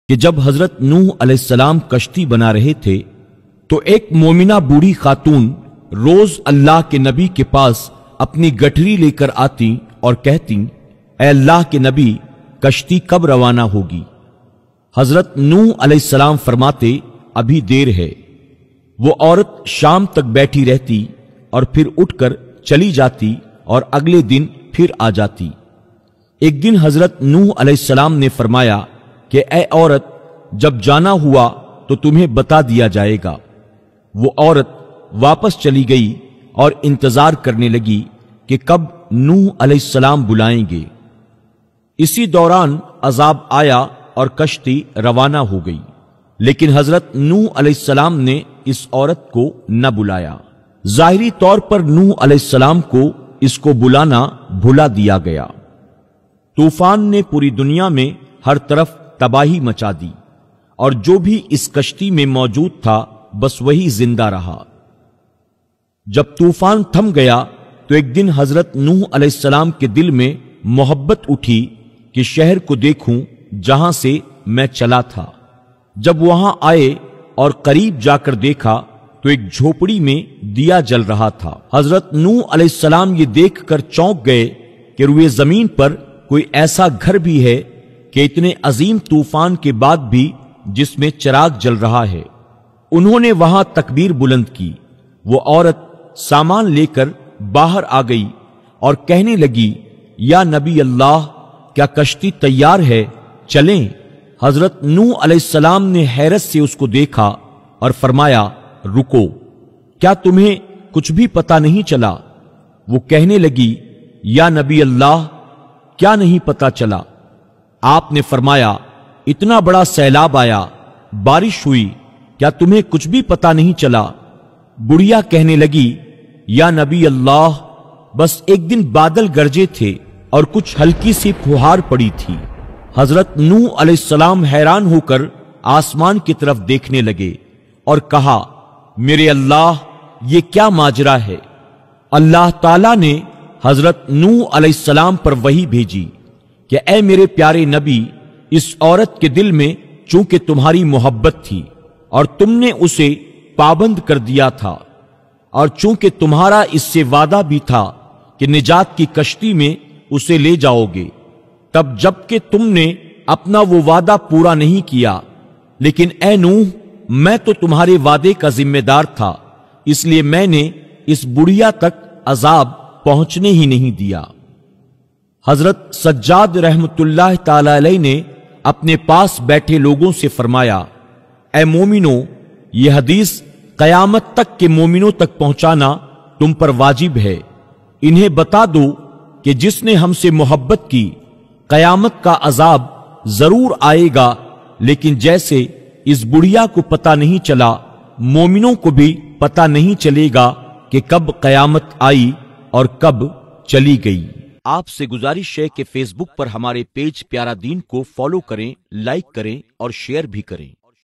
کہ جب حضرت نوح علیہ السلام کشتی بنا رہے تھے تو ایک مومنہ بوڑھی خاتون روز اللہ کے نبی کے پاس اپنی گٹھری لے کر آتی اور کہتی، اے اللہ کے نبی، کشتی کب روانہ ہوگی؟ حضرت نوح علیہ السلام فرماتے، ابھی دیر ہے۔ وہ عورت شام تک بیٹھی رہتی اور پھر اٹھ کر چلی جاتی اور اگلے دن پھر آ جاتی۔ ایک دن حضرت نوح علیہ السلام نے فرمایا کہ اے عورت، جب جانا ہوا تو تمہیں بتا دیا جائے گا۔ وہ عورت واپس چلی گئی اور انتظار کرنے لگی کہ کب نوح علیہ السلام بلائیں گے۔ اسی دوران عذاب آیا اور کشتی روانہ ہو گئی، لیکن حضرت نوح علیہ السلام نے اس عورت کو نہ بلایا۔ ظاہری طور پر نوح علیہ السلام کو اس کو بلانا بھلا دیا گیا۔ طوفان نے پوری دنیا میں ہر طرف تباہی مچا دی، اور جو بھی اس کشتی میں موجود تھا بس وہی زندہ رہا۔ جب طوفان تھم گیا تو ایک دن حضرت نوح علیہ السلام کے دل میں محبت اٹھی کہ شہر کو دیکھوں جہاں سے میں چلا تھا۔ جب وہاں آئے اور قریب جا کر دیکھا تو ایک جھوپڑی میں دیا جل رہا تھا۔ حضرت نوح علیہ السلام یہ دیکھ کر چونک گئے کہ روئے زمین پر کوئی ایسا گھر بھی ہے کہ اتنے عظیم طوفان کے بعد بھی جس میں چراغ جل رہا ہے۔ انہوں نے وہاں تکبیر بلند کی۔ وہ عورت سامان لے کر باہر آ گئی اور کہنے لگی، یا نبی اللہ، کیا کشتی تیار ہے؟ چلیں۔ حضرت نوح علیہ السلام نے حیرت سے اس کو دیکھا اور فرمایا، رکو، کیا تمہیں کچھ بھی پتا نہیں چلا؟ وہ کہنے لگی، یا نبی اللہ، کیا نہیں پتا چلا؟ آپ نے فرمایا، اتنا بڑا سیلاب آیا، بارش ہوئی، کیا تمہیں کچھ بھی پتا نہیں چلا؟ بڑھیا کہنے لگی، یا نبی اللہ، بس ایک دن بادل گرجے تھے اور کچھ ہلکی سی پھوہار پڑی تھی۔ حضرت نوح علیہ السلام حیران ہو کر آسمان کی طرف دیکھنے لگے اور کہا، میرے اللہ، یہ کیا ماجرا ہے؟ اللہ تعالیٰ نے حضرت نوح علیہ السلام پر وحی بھیجی کہ اے میرے پیارے نبی، اس عورت کے دل میں چونکہ تمہاری محبت تھی اور تم نے اسے پابند کر دیا تھا، اور چونکہ تمہارا اس سے وعدہ بھی تھا کہ نجات کی کشتی میں اسے لے جاؤ گے، تب جب کہ تم نے اپنا وہ وعدہ پورا نہیں کیا، لیکن اے نوح، میں تو تمہارے وعدے کا ذمہ دار تھا، اس لیے میں نے اس بڑھیا تک عذاب پہنچنے ہی نہیں دیا۔ حضرت سجاد رحمت اللہ تعالی علیہ نے اپنے پاس بیٹھے لوگوں سے فرمایا، اے مومنو، یہ حدیث قیامت تک کے مومنوں تک پہنچانا تم پر واجب ہے۔ انہیں بتا دو کہ جس نے ہم سے محبت کی، قیامت کا عذاب ضرور آئے گا، لیکن جیسے اس بڑھیا کو پتہ نہیں چلا، مومنوں کو بھی پتہ نہیں چلے گا کہ کب قیامت آئی اور کب چلی گئی۔ آپ سے گزارش ہے کہ فیس بک پر ہمارے پیج پیارا دین کو فالو کریں، لائک کریں اور شیئر بھی کریں۔